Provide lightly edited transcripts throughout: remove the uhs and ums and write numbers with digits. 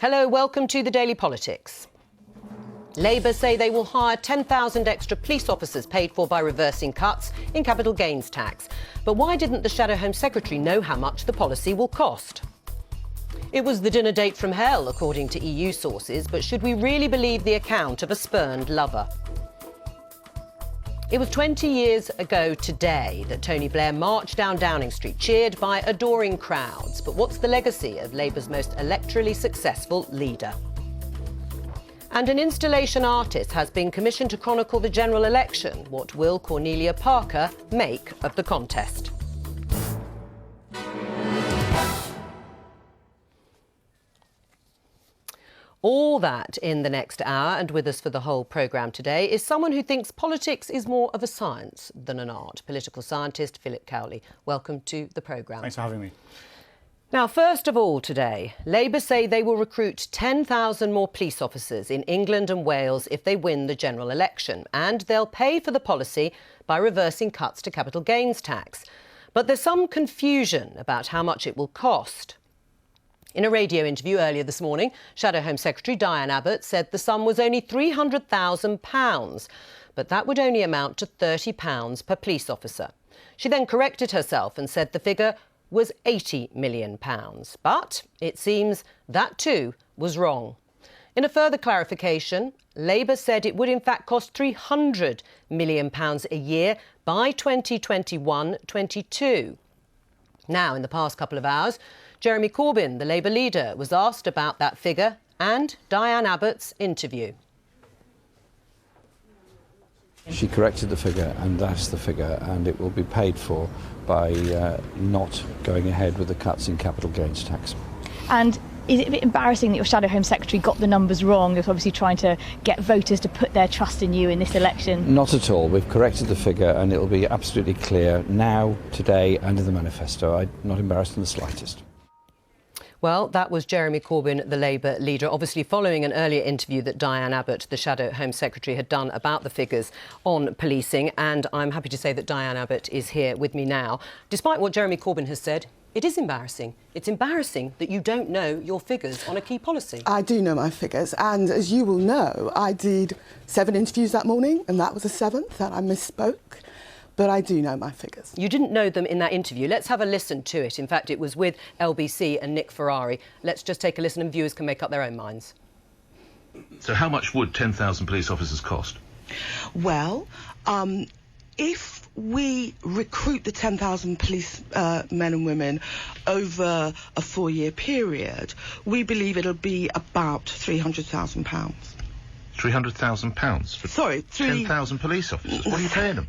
Hello, welcome to the Daily Politics. Labour say they will hire 10,000 extra police officers paid for by reversing cuts in capital gains tax. But why didn't the Shadow Home Secretary know how much the policy will cost? It was the dinner date from hell, according to EU sources, but should we really believe the account of a spurned lover? It was 20 years ago today that Tony Blair marched down Downing Street, cheered by adoring crowds. But what's the legacy of Labour's most electorally successful leader? And an installation artist has been commissioned to chronicle the general election. What will Cornelia Parker make of the contest? All that in the next hour, and with us for the whole programme today is someone who thinks politics is more of a science than an art. Political scientist Philip Cowley. Welcome to the programme. Thanks for having me. Now, first of all today, Labour say they will recruit 10,000 more police officers in England and Wales if they win the general election, and they'll pay for the policy by reversing cuts to capital gains tax. But there's some confusion about how much it will cost. In a radio interview earlier this morning, Shadow Home Secretary Diane Abbott said the sum was only £300,000, but that would only amount to £30 per police officer. She then corrected herself and said the figure was £80 million. But it seems that too was wrong. In a further clarification, Labour said it would in fact cost £300 million a year by 2021-22. Now, in the past couple of hours, Jeremy Corbyn, the Labour leader, was asked about that figure and Diane Abbott's interview. She corrected the figure, and that's the figure, and it will be paid for by not going ahead with the cuts in capital gains tax. And is it a bit embarrassing that your Shadow Home Secretary got the numbers wrong? It's obviously trying to get voters to put their trust in you in this election. Not at all. We've corrected the figure, and it will be absolutely clear now, today, and in the manifesto. I'm not embarrassed in the slightest. Well, that was Jeremy Corbyn, the Labour leader, obviously following an earlier interview that Diane Abbott, the Shadow Home Secretary, had done about the figures on policing. And I'm happy to say that Diane Abbott is here with me now. Despite what Jeremy Corbyn has said, it is embarrassing. It's embarrassing that you don't know your figures on a key policy. I do know my figures, and as you will know, I did 7 interviews that morning, and that was the 7th, and I misspoke. But I do know my figures. You didn't know them in that interview. Let's have a listen to it. In fact, it was with LBC and Nick Ferrari. Let's just take a listen and viewers can make up their own minds. So how much would 10,000 police officers cost? Well, if we recruit the 10,000 police men and women over a 4-year period, we believe it'll be about £300,000. £300,000 for 10,000 police officers? What are you paying them?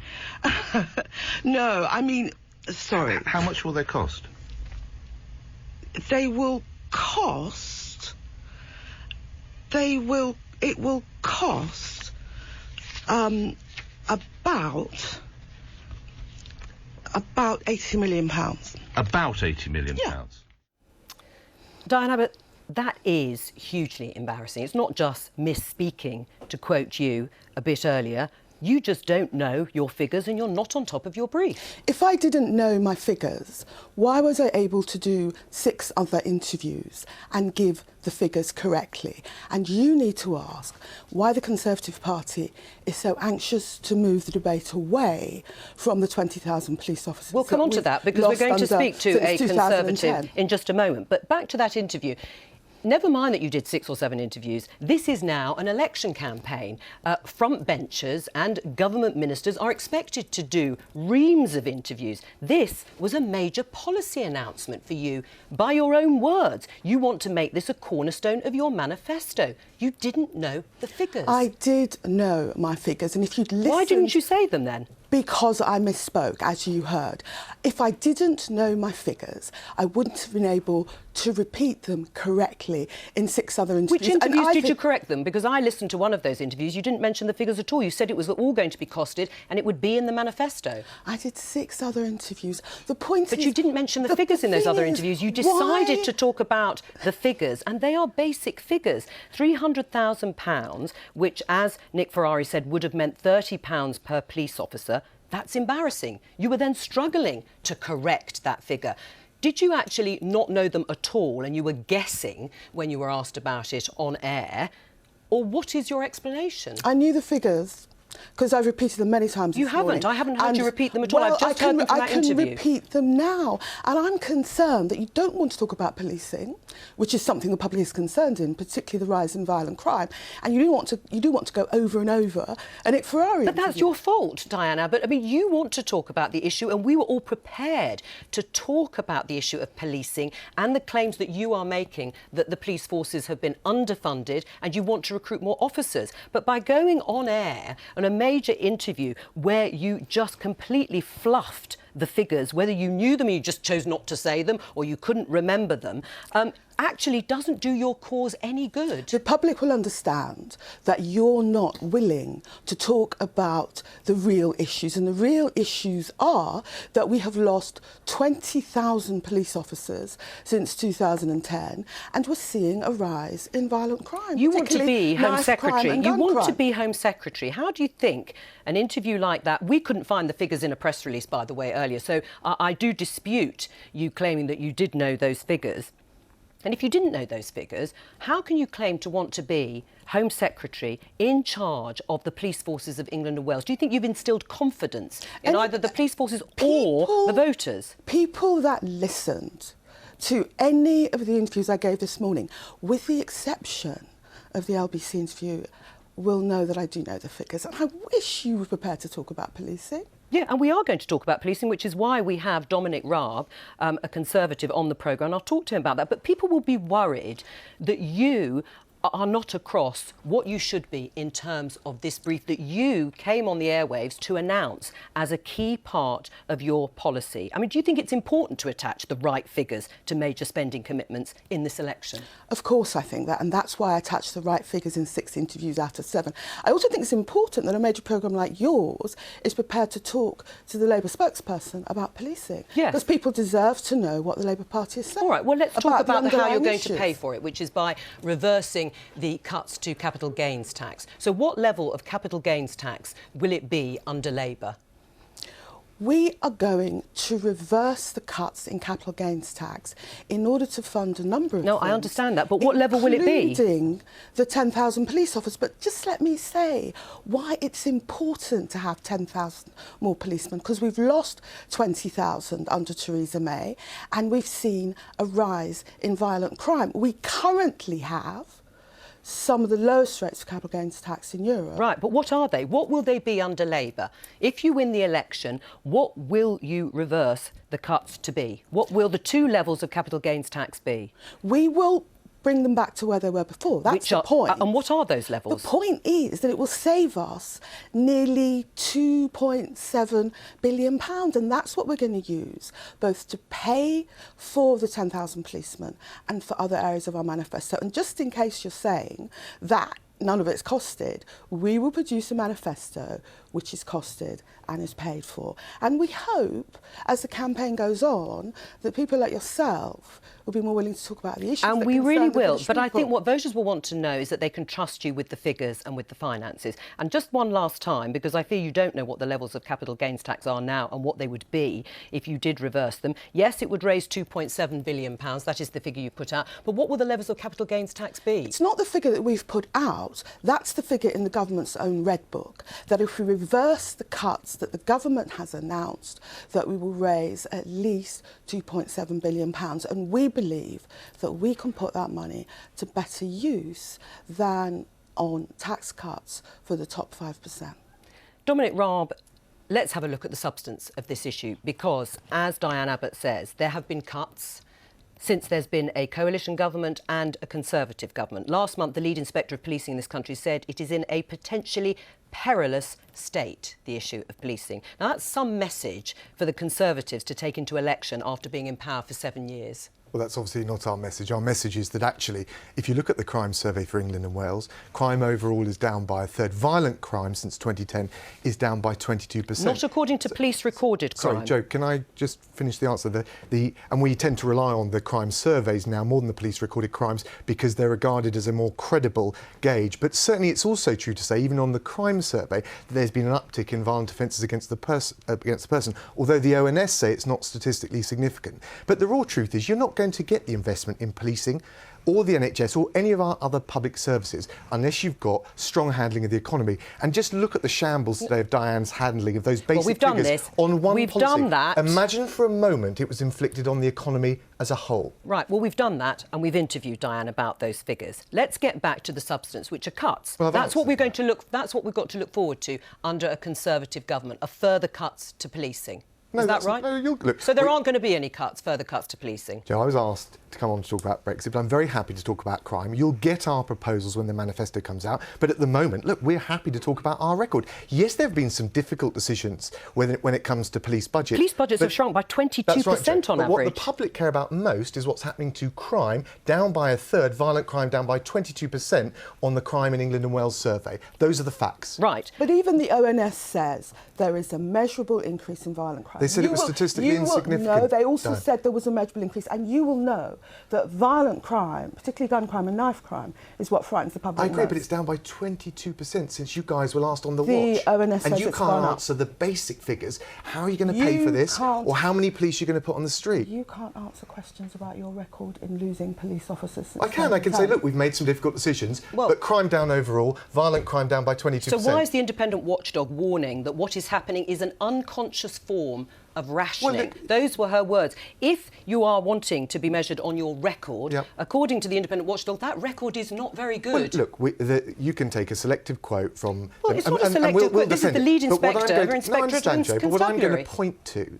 No, I mean, sorry. How much will they cost? It will cost about £80 million. About £80 million? Yeah. Diane Abbott, that is hugely embarrassing. It's not just misspeaking, to quote you a bit earlier. You just don't know your figures and you're not on top of your brief. If I didn't know my figures, why was I able to do 6 other interviews and give the figures correctly? And you need to ask why the Conservative Party is so anxious to move the debate away from the 20,000 police officers. We'll come on to that because we're going to speak to a Conservative in just a moment. But back to that interview. Never mind that you did 6 or 7 interviews. This is now an election campaign. Front benchers and government ministers are expected to do reams of interviews. This was a major policy announcement for you. By your own words, you want to make this a cornerstone of your manifesto. You didn't know the figures. I did know my figures, and if you'd listened... Why didn't you say them then? because I misspoke, as you heard. If I didn't know my figures, I wouldn't have been able to repeat them correctly in 6 other interviews. Which interviews did you correct them? Because I listened to one of those interviews. You didn't mention the figures at all. You said it was all going to be costed and it would be in the manifesto. I did 6 other interviews. The point But is, you didn't mention the figures in those other interviews. You decided to talk about the figures, and they are basic figures. £300,000, which, as Nick Ferrari said, would have meant £30 per police officer. That's embarrassing. You were then struggling to correct that figure. Did you actually not know them at all and you were guessing when you were asked about it on air? Or what is your explanation? I knew the figures because I've repeated them many times. You this morning. haven't. I haven't heard you repeat them at all. Well, I've just heard them from that interview. I can repeat them now. And I'm concerned that you don't want to talk about policing, which is something the public is concerned in, particularly the rise in violent crime. And you do want to go over and over. And Nick Ferrari. But that's your fault, Diana. But I mean, you want to talk about the issue, and we were all prepared to talk about the issue of policing and the claims that you are making that the police forces have been underfunded and you want to recruit more officers. But by going on air on a major interview where you just completely fluffed the figures, whether you knew them or you just chose not to say them or you couldn't remember them, actually doesn't do your cause any good. The public will understand that you're not willing to talk about the real issues. And the real issues are that we have lost 20,000 police officers since 2010 and we're seeing a rise in violent crime. You want to be Home knife Secretary. crime and You gun want to crime. be Home Secretary. How do you think an interview like that... We couldn't find the figures in a press release, by the way, earlier, so I do dispute you claiming that you did know those figures. And if you didn't know those figures, how can you claim to want to be Home Secretary in charge of the police forces of England and Wales? Do you think you've instilled confidence in either the police forces or the voters? People that listened to any of the interviews I gave this morning, with the exception of the LBC interview, will know that I do know the figures. And I wish you were prepared to talk about policing. Yeah, and we are going to talk about policing, which is why we have Dominic Raab, a Conservative, on the programme. I'll talk to him about that. But people will be worried that you are not across what you should be in terms of this brief that you came on the airwaves to announce as a key part of your policy. I mean, do you think it's important to attach the right figures to major spending commitments in this election? Of course I think that, and that's why I attached the right figures in 6 interviews out of 7. I also think it's important that a major programme like yours is prepared to talk to the Labour spokesperson about policing. Yes. Because people deserve to know what the Labour Party is saying. All right, well, let's talk about how you're going to pay issues. for it, which is by reversing the cuts to capital gains tax. So what level of capital gains tax will it be under Labour? We are going to reverse the cuts in capital gains tax in order to fund a number of No, things, I understand that, but what level will it be? Including the 10,000 police officers. But just let me say why it's important to have 10,000 more policemen, because we've lost 20,000 under Theresa May and we've seen a rise in violent crime. We currently have some of the lowest rates of capital gains tax in Europe. Right, but what are they? What will they be under Labour? If you win the election, what will you reverse the cuts to be? What will the 2 levels of capital gains tax be? We will bring them back to where they were before. That's the point. And what are those levels? The point is that it will save us nearly £2.7 billion, and that's what we're going to use, both to pay for the 10,000 policemen and for other areas of our manifesto. And just in case you're saying that none of it's costed, we will produce a manifesto which is costed and is paid for. And we hope, as the campaign goes on, that people like yourself will be more willing to talk about the issues. And that we concern really the will. British But I think people. what voters will want to know is that they can trust you with the figures and with the finances. And just one last time, because I fear you don't know what the levels of capital gains tax are now and what they would be if you did reverse them. Yes, it would raise £2.7 billion. That is the figure you put out. But what will the levels of capital gains tax be? It's not the figure that we've put out. That's the figure in the government's own Red Book, that if we reverse the cuts that the government has announced, that we will raise at least £2.7 billion. And we believe that we can put that money to better use than on tax cuts for the top 5%. Dominic Raab, let's have a look at the substance of this issue, because, as Diane Abbott says, there have been cuts since there's been a coalition government and a Conservative government. Last month, the lead inspector of policing in this country said it is in a potentially perilous state, the issue of policing. Now, that's some message for the Conservatives to take into election after being in power for 7 years. Well, that's obviously not our message. Our message is that actually, if you look at the crime survey for England and Wales, crime overall is down by a third. Violent crime since 2010 is down by 22%. Not according to police recorded crime. Sorry, Jo, can I just finish the answer? And we tend to rely on the crime surveys now more than the police recorded crimes because they're regarded as a more credible gauge. But certainly it's also true to say, even on the crime survey, that there's been an uptick in violent offences against the person, although the ONS say it's not statistically significant. But the raw truth is you're not going to get the investment in policing or the NHS or any of our other public services unless you've got strong handling of the economy. And just look at the shambles today of Diane's handling of those basic we've done figures this. on one We've policy. done that. Imagine for a moment it was inflicted on the economy as a whole. Right, well, we've done that and we've interviewed Diane about those figures. Let's get back to the substance, which are cuts. Well, that's what we're going to look. That's what we've got to look forward to under a Conservative government, a further cuts to policing. Is that right? No, look, so there aren't going to be any further cuts to policing? Jo, I was asked to come on to talk about Brexit, but I'm very happy to talk about crime. You'll get our proposals when the manifesto comes out, but at the moment, look, we're happy to talk about our record. Yes, there have been some difficult decisions when it comes to police budgets. Police budgets have shrunk by 22% on average. What the public care about most is what's happening to crime, down by a third, violent crime down by 22% on the Crime in England and Wales survey. Those are the facts. Right. But even the ONS says there is a measurable increase in violent crime. They said it was statistically insignificant. No, they also said there was a measurable increase. And you will know that violent crime, particularly gun crime and knife crime, is what frightens the public I agree, most. but it's down by 22% since you guys were last on the The watch. ONS and says you it's can't gone up. answer the basic figures. How are you going to pay for this? Or how many police you're going to put on the street? You can't answer questions about your record in losing police officers since I can. I can say, look, we've made some difficult decisions, but crime down overall, violent crime down by 22%. So why is the independent watchdog warning that what is happening is an unconscious form of rationing? Well, those were her words. If you are wanting to be measured on your record, Yep. according to the independent watchdog, that record is not very good. Well, look, you can take a selective quote from... Well, it's not a selective quote. This is the lead inspector, Inspector But what I'm Constabulary. going to point to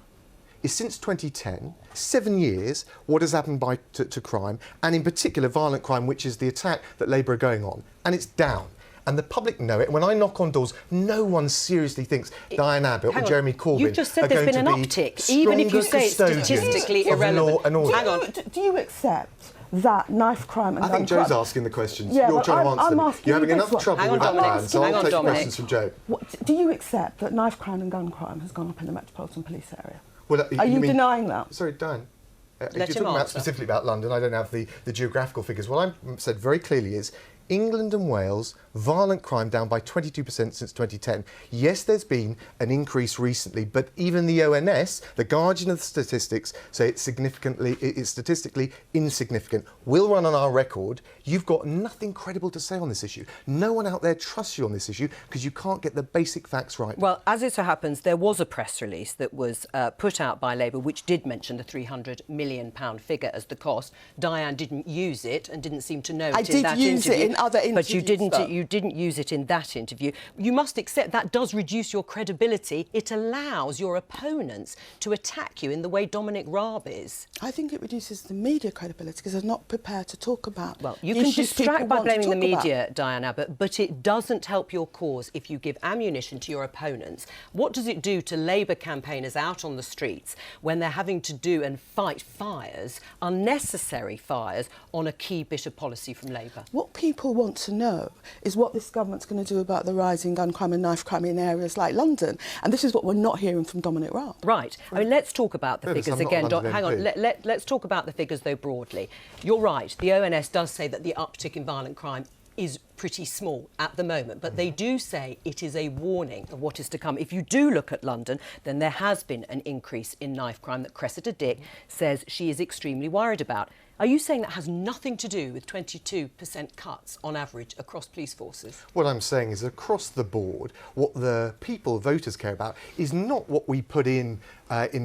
is since 2010, 7 years, what has happened to crime, and in particular violent crime, which is the attack that Labour are going on, and it's down. And the public know it. When I knock on doors, no one seriously thinks Diane Abbott or Jeremy Corbyn You've just said are there's going been to an be uptick, even if you say it's stronger statistically custodians of irrelevant. law and order. Hang on. Do you accept that knife crime and I gun think Jo's crime... asking the questions. Yeah, You're but trying to answer I'm them. asking You're having you enough this trouble one. with Hang on, that Dominic. man, so Hang I'll on, take Dominic. questions from Jo. Do you accept that knife crime and gun crime has gone up in the Metropolitan Police area? Well, Are you denying that? Sorry, Diane. If Let you're him talking about answer. specifically about London, I don't have the geographical figures. What I've said very clearly is England and Wales, violent crime down by 22% since 2010. Yes, there's been an increase recently, but even the ONS, the guardian of the statistics, say it's statistically insignificant. We'll run on our record. You've got nothing credible to say on this issue. No one out there trusts you on this issue because you can't get the basic facts right. Well, as it so happens, there was a press release that was put out by Labour which did mention the £300 million figure as the cost. Diane didn't use it and didn't seem to know it in that interview. I did use it in other interviews. But you didn't use it in that interview. You must accept that does reduce your credibility. It allows your opponents to attack you in the way Dominic Raab is. I think it reduces the media credibility because they're not prepared to talk about. Well, you can issues distract people by want to blaming the talk media, about. Diane Abbott, but it doesn't help your cause if you give ammunition to your opponents. What does it do to Labour campaigners out on the streets when they're having to do and fight fires, unnecessary fires, on a key bit of policy from Labour? What people want to know is what this government's going to do about the rising gun crime and knife crime in areas like London. And this is what we're not hearing from Dominic Raab. Right. I mean, let's talk about the Notice figures I'm not again. a London Hang on. MP. Let's talk about the figures, though, broadly. You're right. The ONS does say that the uptick in violent crime is pretty small at the moment, but they do say it is a warning of what is to come. If you do look at London, then there has been an increase in knife crime that Cressida Dick says she is extremely worried about. Are you saying that has nothing to do with 22% cuts on average across police forces? What I'm saying is across the board, what the people, voters care about is not what we put in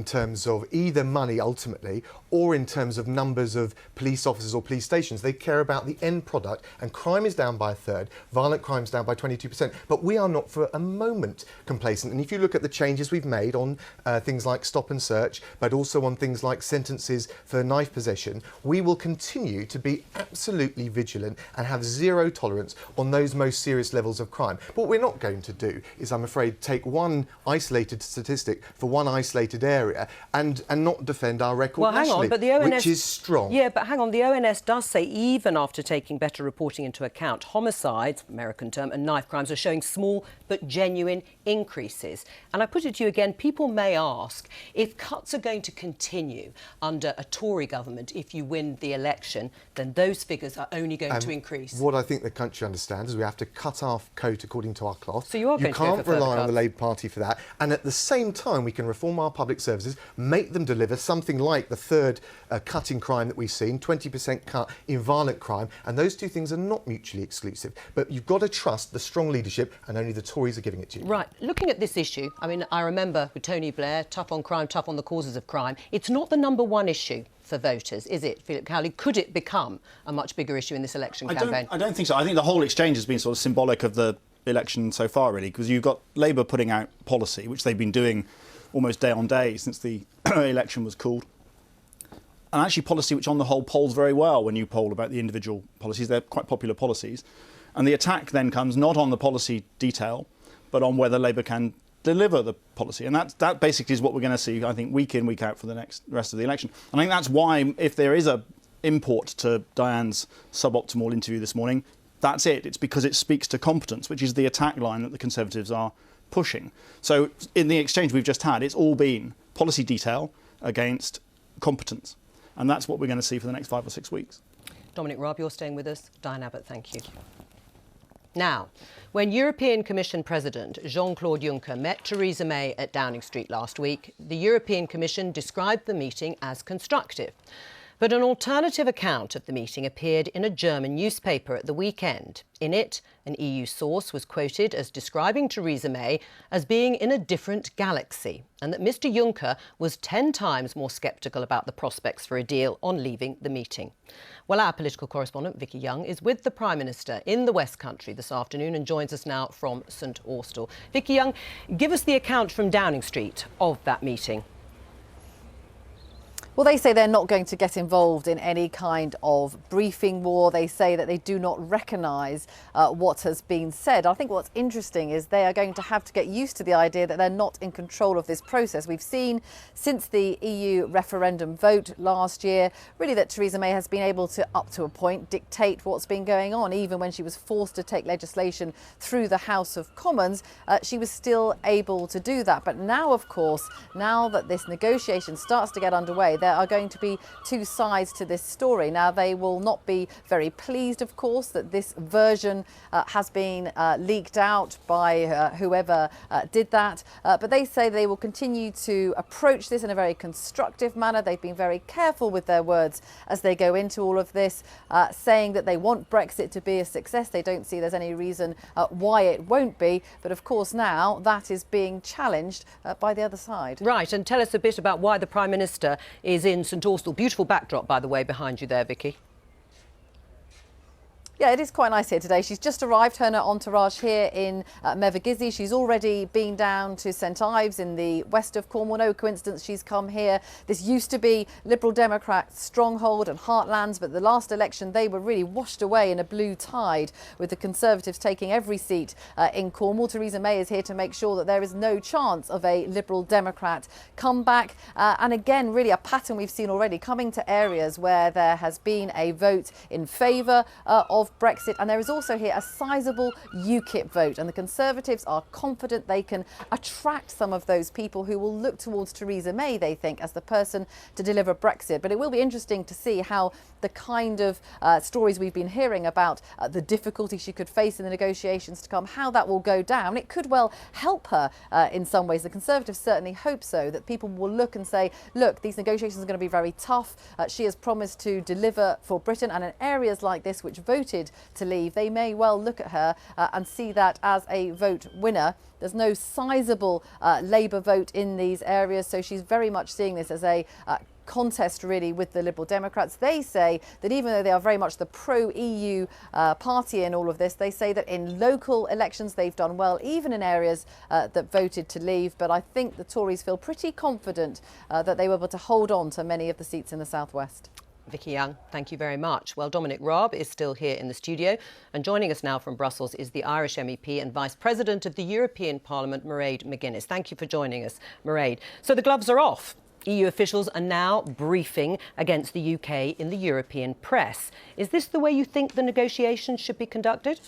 terms of either money ultimately or in terms of numbers of police officers or police stations. They care about the end product, and crime is down by a third. third, violent crimes down by 22%. But we are not for a moment complacent. And if you look at the changes we've made on things like stop and search, but also on things like sentences for knife possession, we will continue to be absolutely vigilant and have zero tolerance on those most serious levels of crime. But what we're not going to do is, I'm afraid, take one isolated statistic for one isolated area and not defend our record Well, hang nationally, on, but the ONS... which is strong. Yeah, but hang on, the ONS does say even after taking better reporting into account, homicides, American term, and knife crimes are showing small but genuine increases. And I put it to you again, people may ask, if cuts are going to continue under a Tory government if you win the election, then those figures are only going to increase. What I think the country understands is we have to cut our coat according to our cloth. So you are going to go can't for further rely on cuts? the Labour Party for that. And at the same time, we can reform our public services, make them deliver something like the third cut in crime that we've seen, 20% cut in violent crime. And those two things are not mutually exclusive. But you've got to trust the strong leadership, and only the Tories are giving it to you. Right. Looking at this issue, I mean, I remember with Tony Blair, tough on crime, tough on the causes of crime. It's not the number one issue for voters, is it, Philip Cowley? Could it become a much bigger issue in this election campaign? I don't think so. I think the whole exchange has been sort of symbolic of the election so far, really, because you've got Labour putting out policy, which they've been doing almost day on day since the election was called. And actually policy which on the whole polls very well when you poll about the individual policies. They're quite popular policies. And the attack then comes not on the policy detail, but on whether Labour can deliver the policy. And that basically is what we're going to see, I think, week in, week out for the rest of the election. And I think that's why, if there is a import to Diane's suboptimal interview this morning, that's it. It's because it speaks to competence, which is the attack line that the Conservatives are pushing. So in the exchange we've just had, it's all been policy detail against competence. And that's what we're going to see for the next 5 or 6 weeks. Dominic Raab, you're staying with us. Diane Abbott, thank you. Now, when European Commission President Jean-Claude Juncker met Theresa May at Downing Street last week, the European Commission described the meeting as constructive. But an alternative account of the meeting appeared in a German newspaper at the weekend. In it, an EU source was quoted as describing Theresa May as being in a different galaxy, and that Mr Juncker was 10 times more sceptical about the prospects for a deal on leaving the meeting. Well, our political correspondent, Vicky Young, is with the Prime Minister in the West Country this afternoon and joins us now from St Austell. Vicky Young, give us the account from Downing Street of that meeting. Well, they say they're not going to get involved in any kind of briefing war. They say that they do not recognise what has been said. I think what's interesting is they are going to have to get used to the idea that they're not in control of this process. We've seen since the EU referendum vote last year, really, that Theresa May has been able to, up to a point, dictate what's been going on. Even when she was forced to take legislation through the House of Commons, she was still able to do that. But now, of course, now that this negotiation starts to get underway, there are going to be two sides to this story. Now, they will not be very pleased, of course, that this version has been leaked out by whoever did that. But they say they will continue to approach this in a very constructive manner. They've been very careful with their words as they go into all of this, saying that they want Brexit to be a success. They don't see there's any reason why it won't be. But of course, now that is being challenged by the other side. Right, and tell us a bit about why the Prime Minister is in St Austell. Beautiful backdrop, by the way, behind you there, Vicky. Yeah, it is quite nice here today. She's just arrived, her and her entourage here in Mevagissey. She's already been down to St Ives in the west of Cornwall. No coincidence she's come here. This used to be Liberal Democrat stronghold and heartlands, but the last election they were really washed away in a blue tide, with the Conservatives taking every seat in Cornwall. Theresa May is here to make sure that there is no chance of a Liberal Democrat comeback. And again, really a pattern we've seen already, coming to areas where there has been a vote in favour of Brexit, and there is also here a sizable UKIP vote, and the Conservatives are confident they can attract some of those people who will look towards Theresa May, they think, as the person to deliver Brexit. But it will be interesting to see how the kind of stories we've been hearing about the difficulty she could face in the negotiations to come, how that will go down. It could well help her in some ways. The Conservatives certainly hope so, that people will look and say, look, these negotiations are going to be very tough. She has promised to deliver for Britain, and in areas like this which voted to leave, they may well look at her and see that as a vote winner. There's no sizable Labour vote in these areas, so she's very much seeing this as a contest really with the Liberal Democrats. They say that even though they are very much the pro-EU party in all of this, they say that in local elections they've done well, even in areas that voted to leave. But I think the Tories feel pretty confident that they were able to hold on to many of the seats in the southwest. Vicky Young, thank you very much. Well, Dominic Raab is still here in the studio, and joining us now from Brussels is the Irish MEP and Vice President of the European Parliament, Mairead McGuinness. Thank you for joining us, Mairead. So the gloves are off. EU officials are now briefing against the UK in the European press. Is this the way you think the negotiations should be conducted?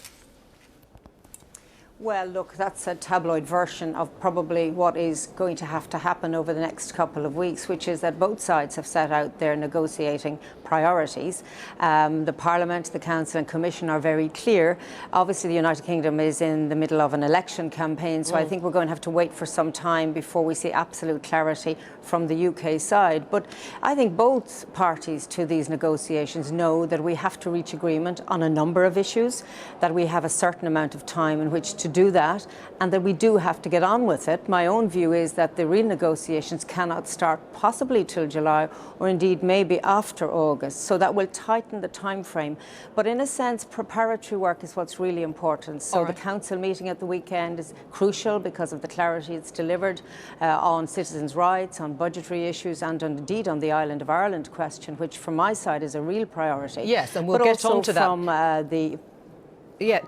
Well, look, that's a tabloid version of probably what is going to have to happen over the next couple of weeks, which is that both sides have set out their negotiating priorities. The Parliament, the Council and Commission are very clear. Obviously, the United Kingdom is in the middle of an election campaign, so I think we're going to have to wait for some time before we see absolute clarity from the UK side. But I think both parties to these negotiations know that we have to reach agreement on a number of issues, that we have a certain amount of time in which to do that, and that we do have to get on with it. My own view is that the real negotiations cannot start possibly till July, or indeed maybe after August, so that will tighten the time frame. But in a sense, preparatory work is what's really important. So the Council meeting at the weekend is crucial because of the clarity it's delivered on citizens' rights, on budgetary issues, and indeed on the Island of Ireland question, which from my side is a real priority. Yes, and we'll but get also on to that. From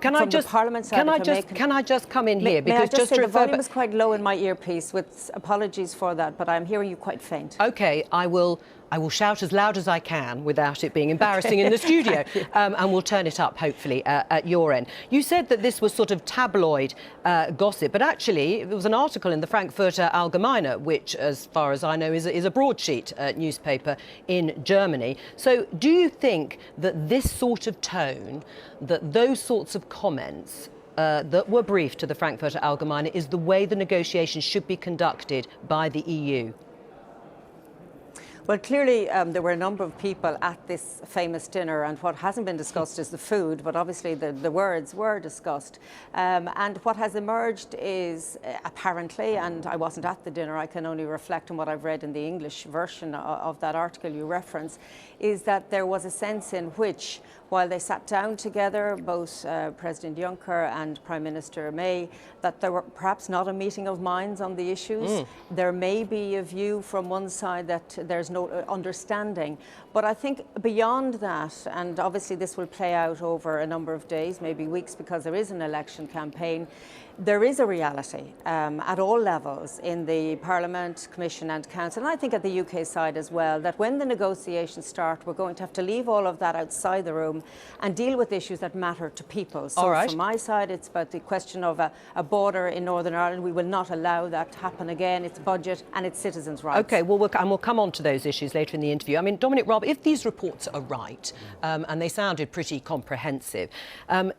Can I just come in here, because just just say to the refer volume is quite low in my earpiece, with apologies for that, but I'm hearing you quite faint. OK, I will shout as loud as I can without it being embarrassing in the studio, and we'll turn it up, hopefully, at your end. You said that this was sort of tabloid gossip, but actually there was an article in the Frankfurter Allgemeine, which, as far as I know, is a broadsheet newspaper in Germany. So do you think that this sort of tone, that those sorts of comments that were briefed to the Frankfurter Allgemeine is the way the negotiations should be conducted by the EU? Well, clearly there were a number of people at this famous dinner, and what hasn't been discussed is the food, but obviously the words were discussed. And what has emerged is apparently, and I wasn't at the dinner, I can only reflect on what I've read in the English version of that article you reference, is that there was a sense in which, while they sat down together, both President Juncker and Prime Minister May, that there were perhaps not a meeting of minds on the issues. There may be a view from one side that there's no understanding. But I think beyond that, and obviously this will play out over a number of days, maybe weeks, because there is an election campaign, there is a reality at all levels in the Parliament, Commission and Council, and I think at the UK side as well, that when the negotiations start, we're going to have to leave all of that outside the room and deal with issues that matter to people. So from my side, it's about the question of a border in Northern Ireland. We will not allow that to happen again. It's budget and it's citizens' rights. OK, well, we'll come on to those issues later in the interview. I mean, Dominic Raab, if these reports are right, and they sounded pretty comprehensive,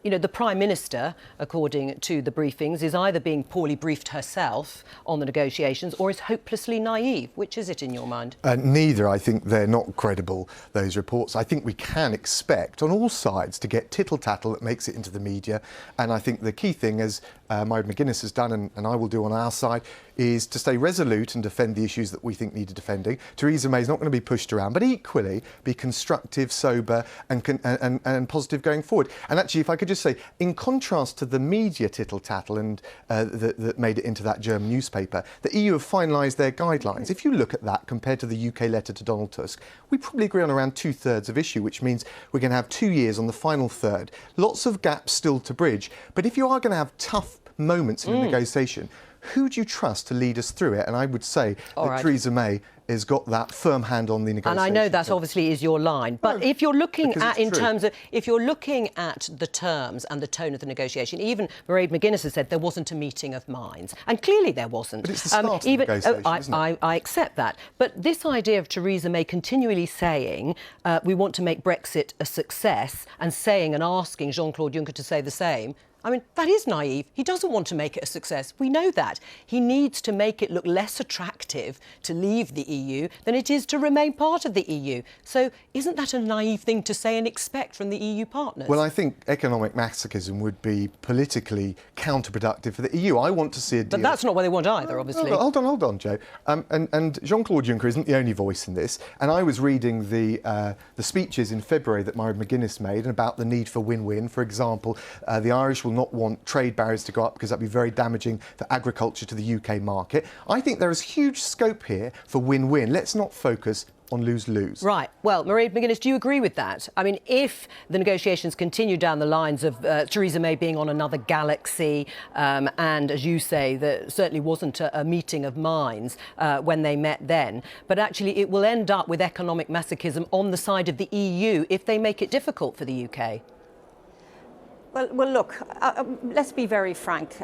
you know, the Prime Minister, according to the briefings, is either being poorly briefed herself on the negotiations or is hopelessly naive. Which is it in your mind? Neither. I think they're not credible, those reports. I think we can expect on all sides to get tittle-tattle that makes it into the media. And I think the key thing, as Mairead McGuinness has done and I will do on our side, is to stay resolute and defend the issues that we think need defending. Theresa May is not going to be pushed around, but equally be constructive, sober and positive going forward. And actually, if I could just say, in contrast to the media tittle-tattle and that made it into that German newspaper, the EU have finalised their guidelines. If you look at that compared to the UK letter to Donald Tusk, we probably agree on around 2/3 of issue, which means we're going to have 2 years on the final third. Lots of gaps still to bridge. But if you are going to have tough moments in a negotiation, who do you trust to lead us through it? And I would say that Theresa May has got that firm hand on the negotiation. And I know that obviously is your line, but if you're looking at, if you're looking at the terms and the tone of the negotiation, even Mairead McGuinness has said there wasn't a meeting of minds, and clearly there wasn't. But it's the start of the negotiation, isn't it? I accept that, but this idea of Theresa May continually saying we want to make Brexit a success and saying and asking Jean-Claude Juncker to say the same, I mean, that is naive. He doesn't want to make it a success. We know that. He needs to make it look less attractive to leave the EU than it is to remain part of the EU. So isn't that a naive thing to say and expect from the EU partners? Well, I think economic masochism would be politically counterproductive for the EU. I want to see a deal. But that's not what they want either, obviously. Hold on, Joe. And Jean-Claude Juncker isn't the only voice in this. And I was reading the speeches in February that Mairead McGuinness made about the need for win-win. For example, the Irish will not want trade barriers to go up because that'd be very damaging for agriculture to the UK market. I think there is huge scope here for win-win. Let's not focus on lose-lose. Right. Well, Mairead McGuinness, do you agree with that? I mean, if the negotiations continue down the lines of Theresa May being on another galaxy, and as you say, there certainly wasn't a meeting of minds when they met then, but actually it will end up with economic masochism on the side of the EU if they make it difficult for the UK. Well, look, let's be very frank.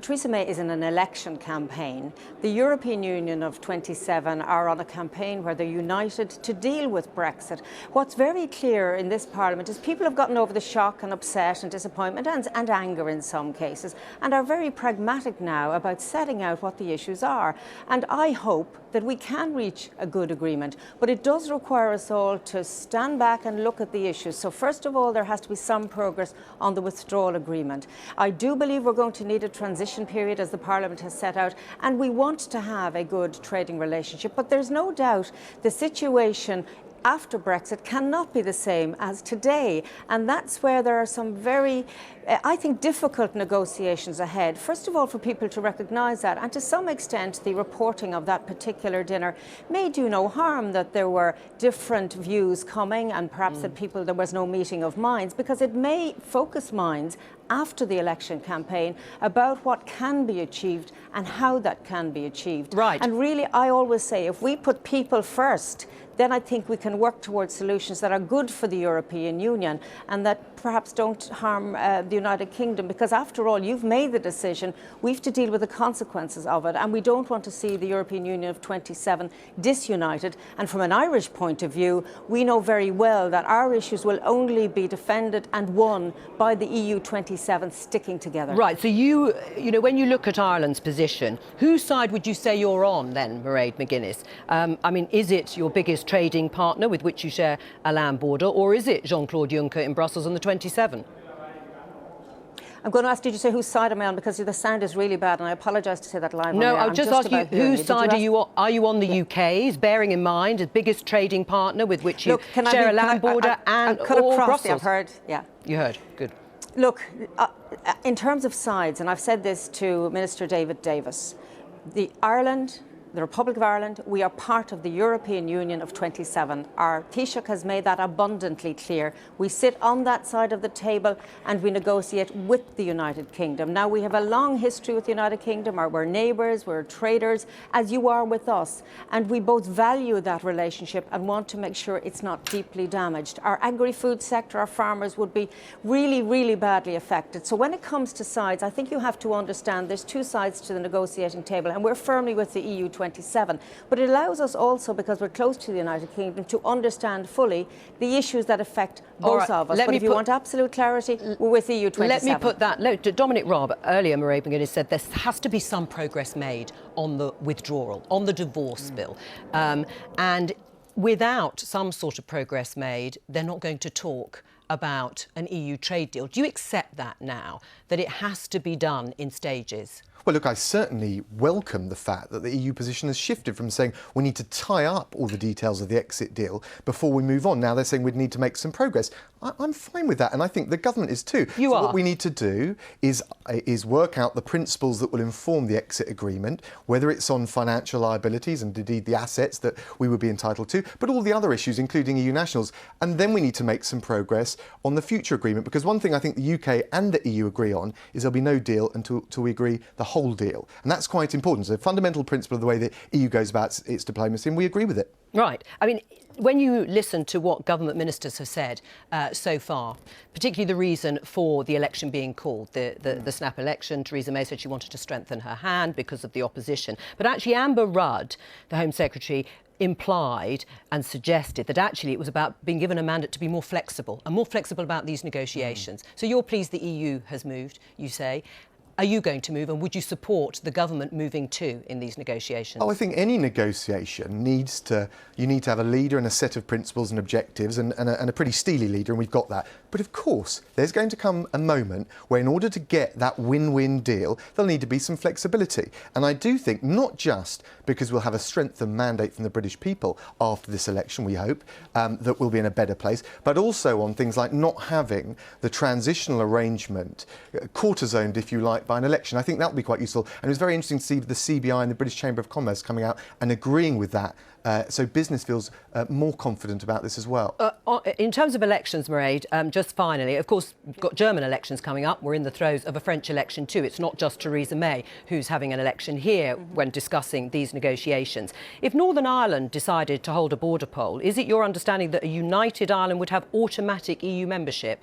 Theresa May is in an election campaign. The European Union of 27 are on a campaign where they're united to deal with Brexit. What's very clear in this Parliament is people have gotten over the shock and upset and disappointment and anger in some cases, and are very pragmatic now about setting out what the issues are. And I hope that we can reach a good agreement, but it does require us all to stand back and look at the issues. So first of all, there has to be some progress on the withdrawal agreement. I do believe we're going to need a transition period, as the Parliament has set out, and we want to have a good trading relationship, but there's no doubt the situation after Brexit cannot be the same as today. And that's where there are some very, I think, difficult negotiations ahead. First of all, for people to recognise that, and to some extent the reporting of that particular dinner may do no harm, that there were different views coming and perhaps that there was no meeting of minds, because it may focus minds after the election campaign about what can be achieved and how that can be achieved. Right. And really, I always say, if we put people first, then I think we can work towards solutions that are good for the European Union and that perhaps don't harm the United Kingdom, because after all, you've made the decision. We have to deal with the consequences of it, and we don't want to see the European Union of 27 disunited. And from an Irish point of view, we know very well that our issues will only be defended and won by the EU 27 sticking together. Right, so you know, when you look at Ireland's position, whose side would you say you're on then, Mairead McGuinness? I mean, is it your biggest trading partner with which you share a land border, or is it Jean-Claude Juncker in Brussels on the 27? I'm going to ask you to say whose side am I on, because the sound is really bad, and I apologise to say that live. No, I'll just ask you, whose side are you on? Are you on the Yeah. UK's, bearing in mind the biggest trading partner with which you share a land border, and cut or across. Brussels? I've heard, yeah. You heard, good. Look, in terms of sides, and I've said this to Minister David Davis, the Republic of Ireland, we are part of the European Union of 27. Our Taoiseach has made that abundantly clear. We sit on that side of the table and we negotiate with the United Kingdom. Now, we have a long history with the United Kingdom. We're neighbours, we're traders, as you are with us. And we both value that relationship and want to make sure it's not deeply damaged. Our agri-food sector, our farmers would be really, really badly affected. So when it comes to sides, I think you have to understand there's two sides to the negotiating table, and we're firmly with the EU 27. But it allows us also, because we're close to the United Kingdom, to understand fully the issues that affect both of us. But if you want absolute clarity, we're with EU 27. Let me put that. Dominic Raab, earlier Mairead McGuinness said there has to be some progress made on the withdrawal, on the divorce bill. And without some sort of progress made, they're not going to talk about an EU trade deal. Do you accept that now, that it has to be done in stages? Well, look, I certainly welcome the fact that the EU position has shifted from saying we need to tie up all the details of the exit deal before we move on. Now they're saying we need to make some progress. I'm fine with that, and I think the government is too. You are. What we need to do is work out the principles that will inform the exit agreement, whether it's on financial liabilities and indeed the assets that we would be entitled to, but all the other issues, including EU nationals. And then we need to make some progress on the future agreement, because one thing I think the UK and the EU agree on is there'll be no deal until we agree the whole deal. And that's quite important. It's a fundamental principle of the way the EU goes about its diplomacy, and we agree with it. Right. I mean, when you listen to what government ministers have said so far, particularly the reason for the election being called, the snap election, Theresa May said she wanted to strengthen her hand because of the opposition. But actually, Amber Rudd, the Home Secretary, implied and suggested that actually it was about being given a mandate to be more flexible and more flexible about these negotiations. So you're pleased the EU has moved, you say. Are you going to move, and would you support the government moving too in these negotiations? Oh, I think any negotiation you need to have a leader and a set of principles and objectives and a pretty steely leader, and we've got that. But of course, there's going to come a moment where in order to get that win-win deal, there'll need to be some flexibility. And I do think not just because we'll have a strengthened mandate from the British people after this election, we hope, that we'll be in a better place, but also on things like not having the transitional arrangement quarter-zoned, if you like, by an election. I think that would be quite useful. And it was very interesting to see the CBI and the British Chamber of Commerce coming out and agreeing with that. So business feels more confident about this as well. In terms of elections, Mairead, just finally, of course, we've got German elections coming up. We're in the throes of a French election too. It's not just Theresa May who's having an election here when discussing these negotiations. If Northern Ireland decided to hold a border poll, is it your understanding that a united Ireland would have automatic EU membership?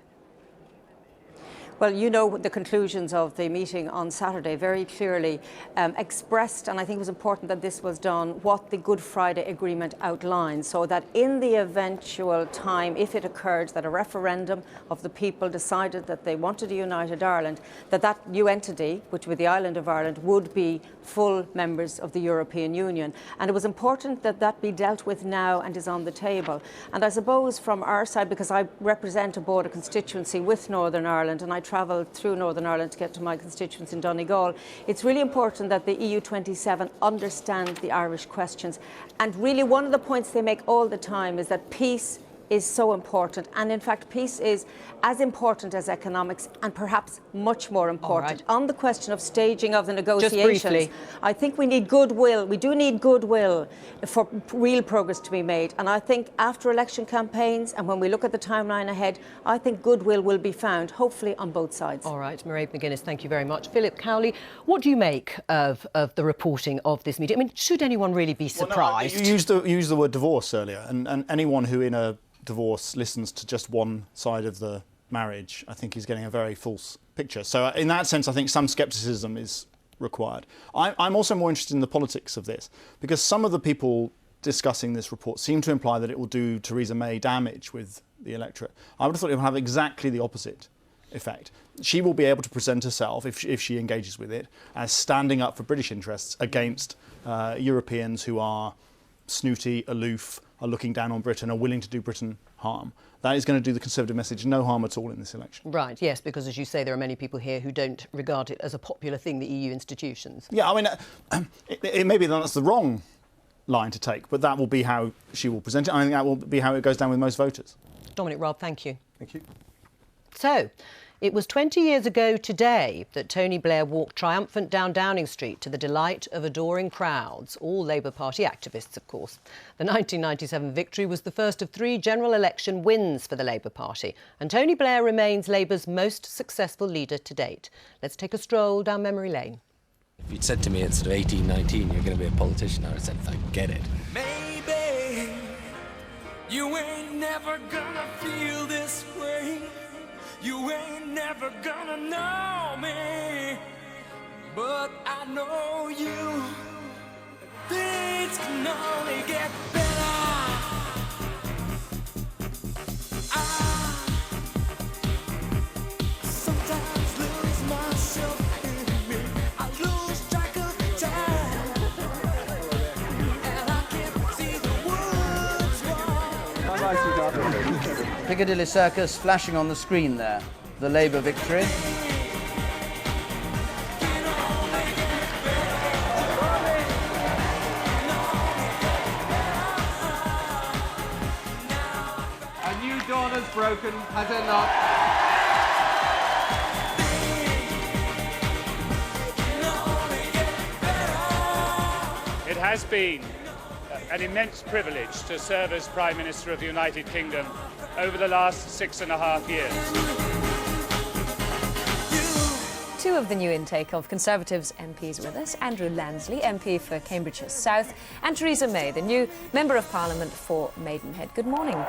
Well, you know, the conclusions of the meeting on Saturday very clearly expressed, and I think it was important that this was done, what the Good Friday Agreement outlined, so that in the eventual time, if it occurred that a referendum of the people decided that they wanted a united Ireland, that new entity, which would be the island of Ireland, would be full members of the European Union. And it was important that that be dealt with now and is on the table. And I suppose from our side, because I represent a border constituency with Northern Ireland, and I travel through Northern Ireland to get to my constituents in Donegal, it's really important that the EU27 understand the Irish questions. And really one of the points they make all the time is that peace is so important, and in fact peace is as important as economics and perhaps much more important. On the question of staging of the negotiations, I think we need goodwill. We do need goodwill for real progress to be made, and I think after election campaigns and when we look at the timeline ahead, I think goodwill will be found, hopefully on both sides. All right, Mairead McGuinness, thank you very much. Philip Cowley, what do you make of the reporting of this meeting? I mean, should anyone really be surprised? Well, no, you used the word divorce earlier, and anyone who in a divorce listens to just one side of the marriage, I think is getting a very false picture. So in that sense, I think some scepticism is required. I'm also more interested in the politics of this, because some of the people discussing this report seem to imply that it will do Theresa May damage with the electorate. I would have thought it would have exactly the opposite effect. She will be able to present herself, if she engages with it, as standing up for British interests against Europeans who are snooty, aloof, are looking down on Britain, are willing to do Britain harm. That is going to do the Conservative message no harm at all in this election. Right, yes, because as you say, there are many people here who don't regard it as a popular thing, the EU institutions. Yeah, I mean, it may be that that's the wrong line to take, but that will be how she will present it. I think that will be how it goes down with most voters. Dominic Raab, thank you. Thank you. So, it was 20 years ago today that Tony Blair walked triumphant down Downing Street to the delight of adoring crowds, all Labour Party activists, of course. The 1997 victory was the first of 3 general election wins for the Labour Party, and Tony Blair remains Labour's most successful leader to date. Let's take a stroll down memory lane. If you'd said to me at sort of 18, 19, you're going to be a politician, I would have said, forget it. Maybe you ain't never gonna feel this way. You ain't never gonna know me, but I know you. Things can only get better. I sometimes lose myself in me. I lose track of time, and I can't see the woods wrong. Piccadilly Circus flashing on the screen there. The Labour victory. A new dawn has broken, has it not? It has been an immense privilege to serve as Prime Minister of the United Kingdom over the last 6.5 years. 2 of the new intake of Conservatives MPs with us, Andrew Lansley, MP for Cambridgeshire South, and Theresa May, the new Member of Parliament for Maidenhead. Good morning.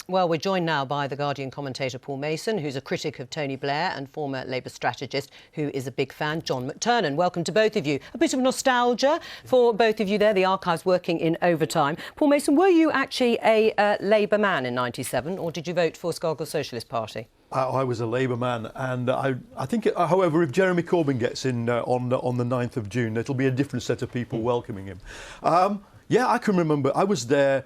Well, we're joined now by The Guardian commentator Paul Mason, who's a critic of Tony Blair, and former Labour strategist who is a big fan, John McTernan. Welcome to both of you. A bit of nostalgia for both of you there, the archives working in overtime. Paul Mason, were you actually a Labour man in '97, or did you vote for Scargill Socialist Party? I was a Labour man, and I think, however, if Jeremy Corbyn gets in on the 9th of June, it'll be a different set of people welcoming him. Yeah, I can remember. I was there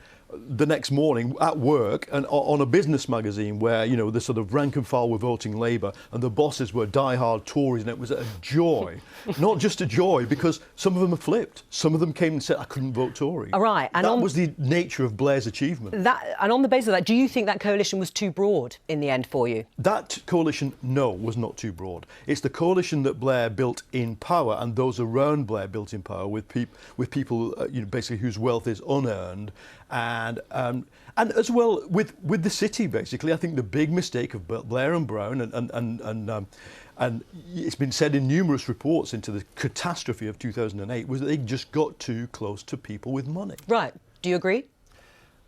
the next morning at work and on a business magazine where, you know, the sort of rank and file were voting Labour and the bosses were die-hard Tories, and it was a joy. Not just a joy, because some of them have flipped. Some of them came and said, I couldn't vote Tory. All right. And that was the nature of Blair's achievement. And on the basis of that, do you think that coalition was too broad in the end for you? That coalition, no, was not too broad. It's the coalition that Blair built in power, and those around Blair built in power with people, you know, basically whose wealth is unearned, and as well with the city. Basically, I think the big mistake of Blair and Brown, and it's been said in numerous reports into the catastrophe of 2008, was that they just got too close to people with money. Right. Do you agree?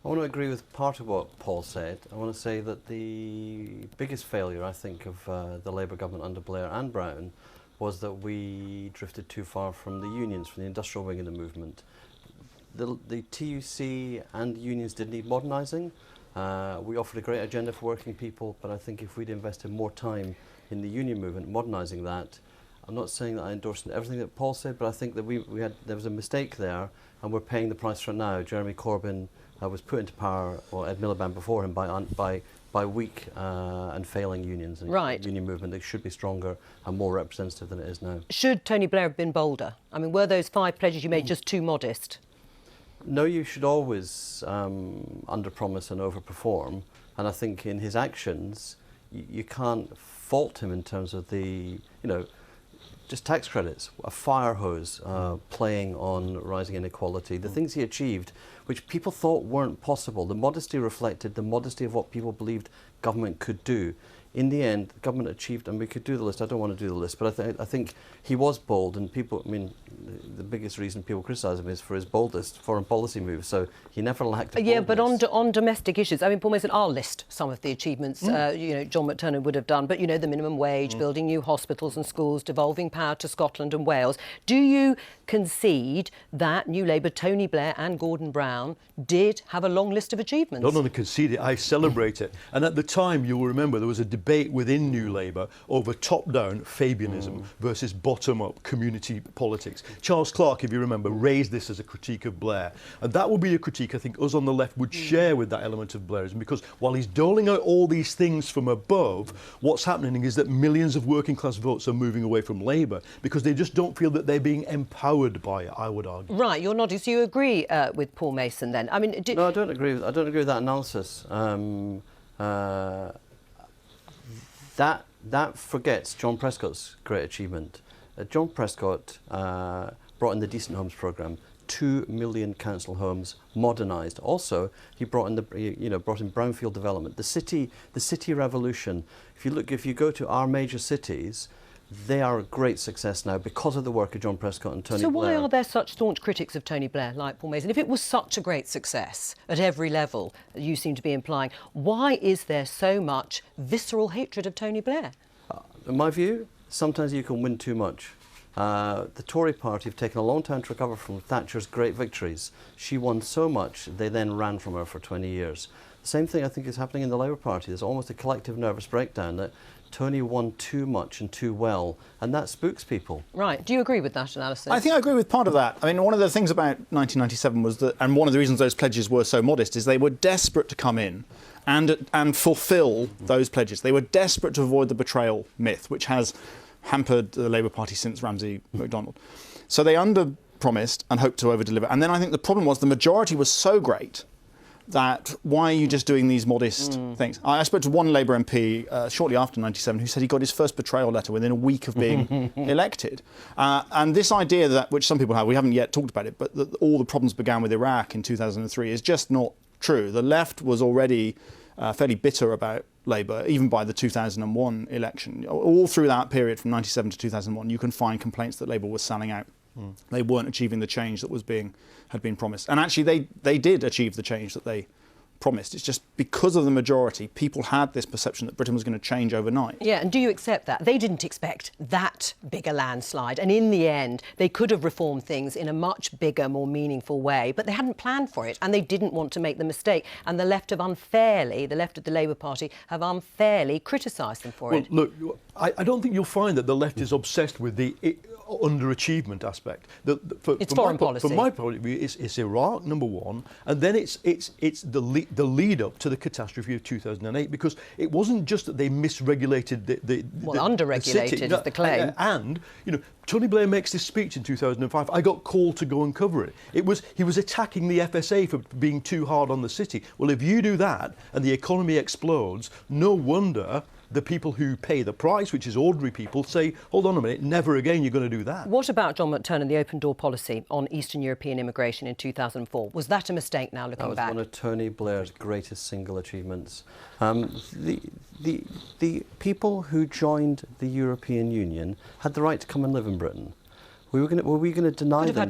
I want to agree with part of what Paul said. I want to say that the biggest failure, I think, of the Labour government under Blair and Brown was that we drifted too far from the unions, from the industrial wing of the movement. The TUC and the unions did need modernising. We offered a great agenda for working people, but I think if we'd invested more time in the union movement, modernising that, I'm not saying that I endorse everything that Paul said, but I think that there was a mistake there, and we're paying the price for it now. Jeremy Corbyn was put into power, or Ed Miliband before him, by weak and failing unions. And right. The union movement, they should be stronger and more representative than it is now. Should Tony Blair have been bolder? I mean, were those 5 pledges you made just too modest? No, you should always under-promise and over-perform. And I think in his actions, you can't fault him in terms of the, just tax credits, a fire hose, playing on rising inequality, the things he achieved, which people thought weren't possible. The modesty reflected the modesty of what people believed government could do. In the end, the government achieved, and we could do the list. I don't want to do the list, but I think he was bold, and people, the biggest reason people criticise him is for his boldest foreign policy moves, so he never lacked a boldness. Yeah, but on domestic issues, I mean, Paul Mason, I'll list some of the achievements, John McTernan would have done, but, the minimum wage, building new hospitals and schools, devolving power to Scotland and Wales. Do you concede that New Labour, Tony Blair and Gordon Brown did have a long list of achievements? Not only concede it, I celebrate it. And at the time, you'll remember, there was a debate within New Labour over top-down Fabianism versus bottom-up community politics. Charles Clarke, if you remember, raised this as a critique of Blair. And that would be a critique I think us on the left would share with that element of Blairism, because while he's doling out all these things from above, what's happening is that millions of working-class votes are moving away from Labour because they just don't feel that they're being empowered by it, I would argue. Right, you're nodding, so you agree with Paul Mason then? I mean, no, I don't agree with that analysis. That forgets John Prescott's great achievement. John Prescott brought in the Decent Homes programme, 2 million council homes modernised. Also, he brought in brownfield development. The city revolution. If you go to our major cities, they are a great success now because of the work of John Prescott and Tony Blair. So why are there such staunch critics of Tony Blair like Paul Mason? If it was such a great success at every level, you seem to be implying, why is there so much visceral hatred of Tony Blair? In my view, sometimes you can win too much. The Tory party have taken a long time to recover from Thatcher's great victories. She won so much, they then ran from her for 20 years. The same thing I think is happening in the Labour Party. There's almost a collective nervous breakdown that Tony won too much and too well, and that spooks people. Right. Do you agree with that analysis? I think I agree with part of that. I mean, one of the things about 1997 was that, and one of the reasons those pledges were so modest, is they were desperate to come in and fulfil those pledges. They were desperate to avoid the betrayal myth, which has hampered the Labour Party since Ramsay MacDonald. So they under-promised and hoped to over-deliver. And then I think the problem was the majority was so great that why are you just doing these modest things? I spoke to one Labour MP shortly after 97 who said he got his first betrayal letter within a week of being elected. And this idea that, which some people have, we haven't yet talked about it, but that all the problems began with Iraq in 2003 is just not true. The left was already fairly bitter about Labour, even by the 2001 election. All through that period from 97 to 2001, you can find complaints that Labour was selling out They weren't achieving the change that had been promised. And actually, they did achieve the change that they promised. It's just because of the majority, people had this perception that Britain was going to change overnight. Yeah, and do you accept that? They didn't expect that big a landslide, and in the end, they could have reformed things in a much bigger, more meaningful way, but they hadn't planned for it, and they didn't want to make the mistake. And the left of the Labour Party have unfairly criticised them for it. Look, I don't think you'll find that the left is obsessed with the underachievement aspect. It's foreign policy. From my point of view, it's Iraq, number one, and then it's the lead up to the catastrophe of 2008, because it wasn't just that they misregulated under-regulated is the claim. And, Tony Blair makes this speech in 2005. I got called to go and cover it. He was attacking the FSA for being too hard on the city. Well, if you do that and the economy explodes, no wonder the people who pay the price, which is ordinary people, say, hold on a minute, never again you're going to do that. What about John McTernan and the open door policy on Eastern European immigration in 2004? Was that a mistake now looking back? That was one of Tony Blair's greatest single achievements. The people who joined the European Union had the right to come and live in Britain. Were we going to deny them?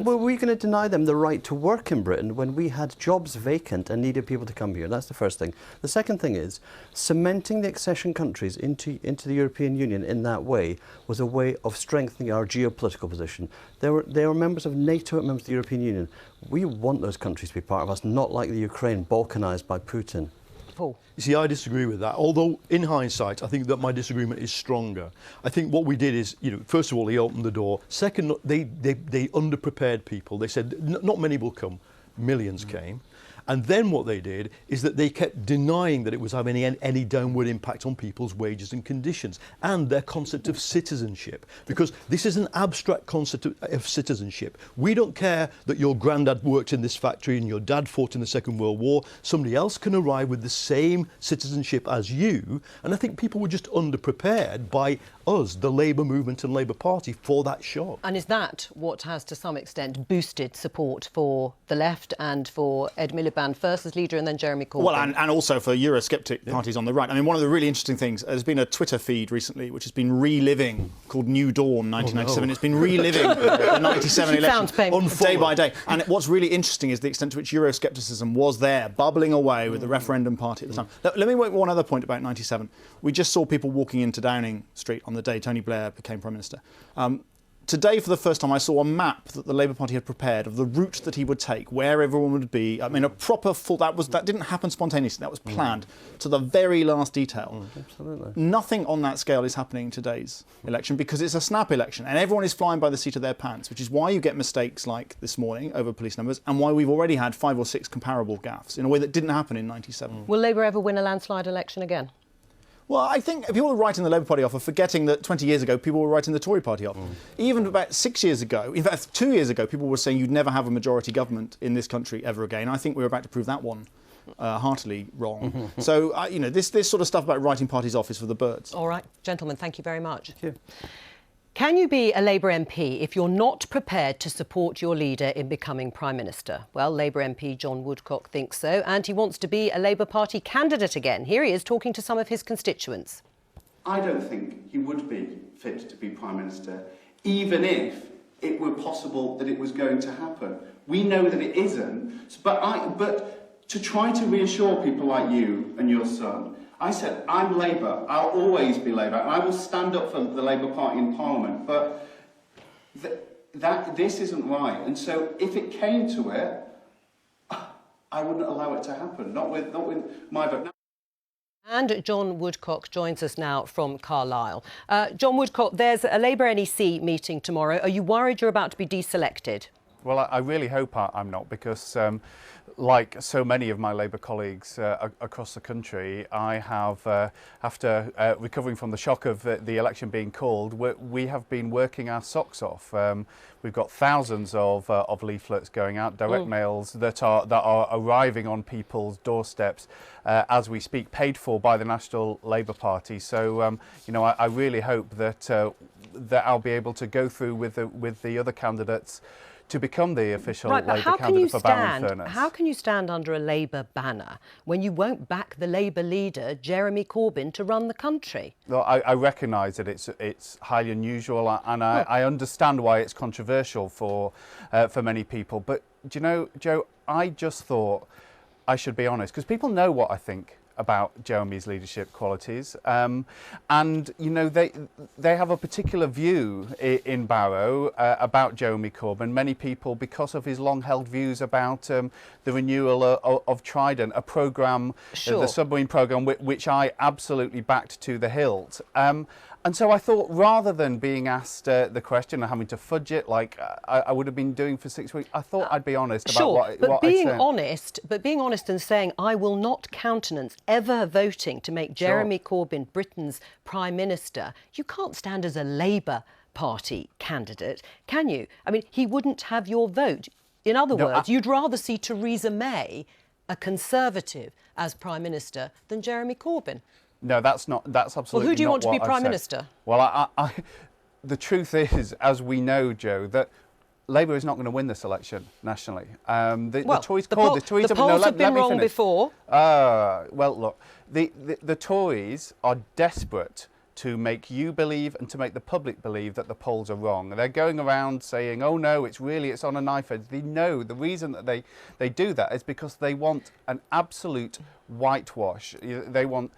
Were we going to deny them the right to work in Britain when we had jobs vacant and needed people to come here? That's the first thing. The second thing is cementing the accession countries into the European Union in that way was a way of strengthening our geopolitical position. They were members of NATO and members of the European Union. We want those countries to be part of us, not like the Ukraine balkanized by Putin. Paul. You see, I disagree with that. Although, in hindsight, I think that my disagreement is stronger. I think what we did is, first of all, he opened the door. Second, they underprepared people. They said, not many will come. Millions came. And then what they did is that they kept denying that it was having any downward impact on people's wages and conditions and their concept of citizenship. Because this is an abstract concept of citizenship. We don't care that your granddad worked in this factory and your dad fought in the Second World War. Somebody else can arrive with the same citizenship as you. And I think people were just underprepared by us, the Labour movement and Labour Party, for that shock. And is that what has, to some extent, boosted support for the left and for Ed Miliband first as leader and then Jeremy Corbyn? Well, and also for Eurosceptic parties on the right. I mean, one of the really interesting things, there's been a Twitter feed recently which has been reliving, called New Dawn 1997. Oh, no. It's been reliving the 97 election day by day. And what's really interesting is the extent to which Euroscepticism was there, bubbling away with the referendum party at the time. Let me make one other point about 97. We just saw people walking into Downing Street on the day Tony Blair became Prime Minister. Today, for the first time, I saw a map that the Labour Party had prepared of the route that he would take, where everyone would be. I mean, a proper full... That didn't happen spontaneously. That was planned to the very last detail. Absolutely. Nothing on that scale is happening in today's election because it's a snap election and everyone is flying by the seat of their pants, which is why you get mistakes like this morning over police numbers and why we've already had 5 or 6 comparable gaffes in a way that didn't happen in 97. Will Labour ever win a landslide election again? Well, I think people are writing the Labour Party off are forgetting that 20 years ago people were writing the Tory Party off. Even about 6 years ago, in fact 2 years ago, people were saying you'd never have a majority government in this country ever again. I think we're about to prove that one heartily wrong. So, this sort of stuff about writing parties off is for the birds. All right, gentlemen, thank you very much. Thank you. Can you be a Labour MP if you're not prepared to support your leader in becoming Prime Minister? Well, Labour MP John Woodcock thinks so, and he wants to be a Labour Party candidate again. Here he is talking to some of his constituents. I don't think he would be fit to be Prime Minister, even if it were possible that it was going to happen. We know that it isn't, but to try to reassure people like you and your son, I said, I'm Labour, I'll always be Labour, and I will stand up for the Labour Party in Parliament, but this isn't right. And so if it came to it, I wouldn't allow it to happen, not with my vote. And John Woodcock joins us now from Carlisle. John Woodcock, there's a Labour NEC meeting tomorrow. Are you worried you're about to be deselected? Well, I really hope I'm not, because like so many of my Labour colleagues across the country, I have, after recovering from the shock of the election being called, we have been working our socks off. We've got thousands of leaflets going out, direct mails that are arriving on people's doorsteps as we speak, paid for by the National Labour Party. So, I really hope that that I'll be able to go through with the other candidates to become the official Right, but Labour how can you candidate for Barrow and stand? Furness. How can you stand under a Labour banner when you won't back the Labour leader Jeremy Corbyn to run the country? Well, I recognise that it's highly unusual, and I understand why it's controversial for many people. But do you know, Joe, I just thought I should be honest, because people know what I think about Jeremy's leadership qualities, and you know they have a particular view in Barrow about Jeremy Corbyn. Many people, because of his long-held views about the renewal of Trident, a programme, the submarine programme, which I absolutely backed to the hilt. And so I thought, rather than being asked the question and having to fudge it like I would have been doing for 6 weeks, I thought I'd be honest about what being I'd honest, but being honest and saying I will not countenance ever voting to make Jeremy Corbyn Britain's Prime Minister, you can't stand as a Labour Party candidate, can you? I mean, he wouldn't have your vote. In other words, you'd rather see Theresa May, a Conservative, as Prime Minister than Jeremy Corbyn. No, that's absolutely. Well, who do you not want to be what I've Prime said. Minister? Well, the truth is, as we know, Joe, that Labour is not going to win this election nationally. The Tories called this. The polls have been wrong before. Well, look, the Tories are desperate to make you believe and to make the public believe that the polls are wrong. They're going around saying, oh no, it's on a knife edge. They know the reason that they do that is because they want an absolute whitewash. They want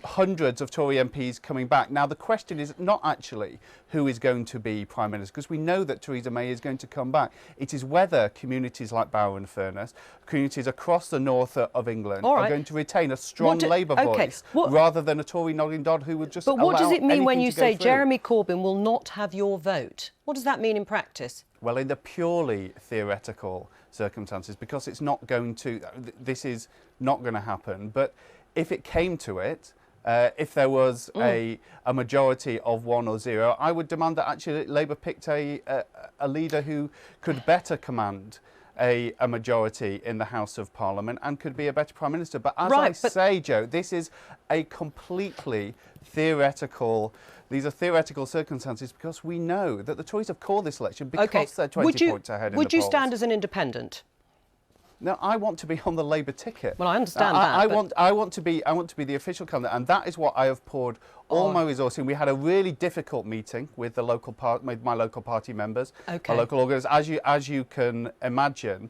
hundreds of Tory MPs coming back. Now the question is not actually who is going to be Prime Minister, because we know that Theresa May is going to come back. It is whether communities like Barrow and Furness, communities across the north of England, are going to retain a strong Labour voice rather than a Tory nodding dod who would just But what does it mean when you say through. Jeremy Corbyn will not have your vote? What does that mean in practice? Well, in the purely theoretical circumstances, because it's not going to, this is not going to happen. But if it came to it, if there was a majority of 1 or 0, I would demand that actually Labour picked a leader who could better command a majority in the House of Parliament and could be a better Prime Minister. But as I say, Joe, this is a completely theoretical. These are theoretical circumstances because we know that the Tories have called this election because they're 20 points ahead in the polls. Would you stand as an independent? No, I want to be on the Labour ticket. Well, I understand that. I want to be the official candidate, and that is what I have poured all my resources in. We had a really difficult meeting with the local my local party members, my local organisers, as you can imagine.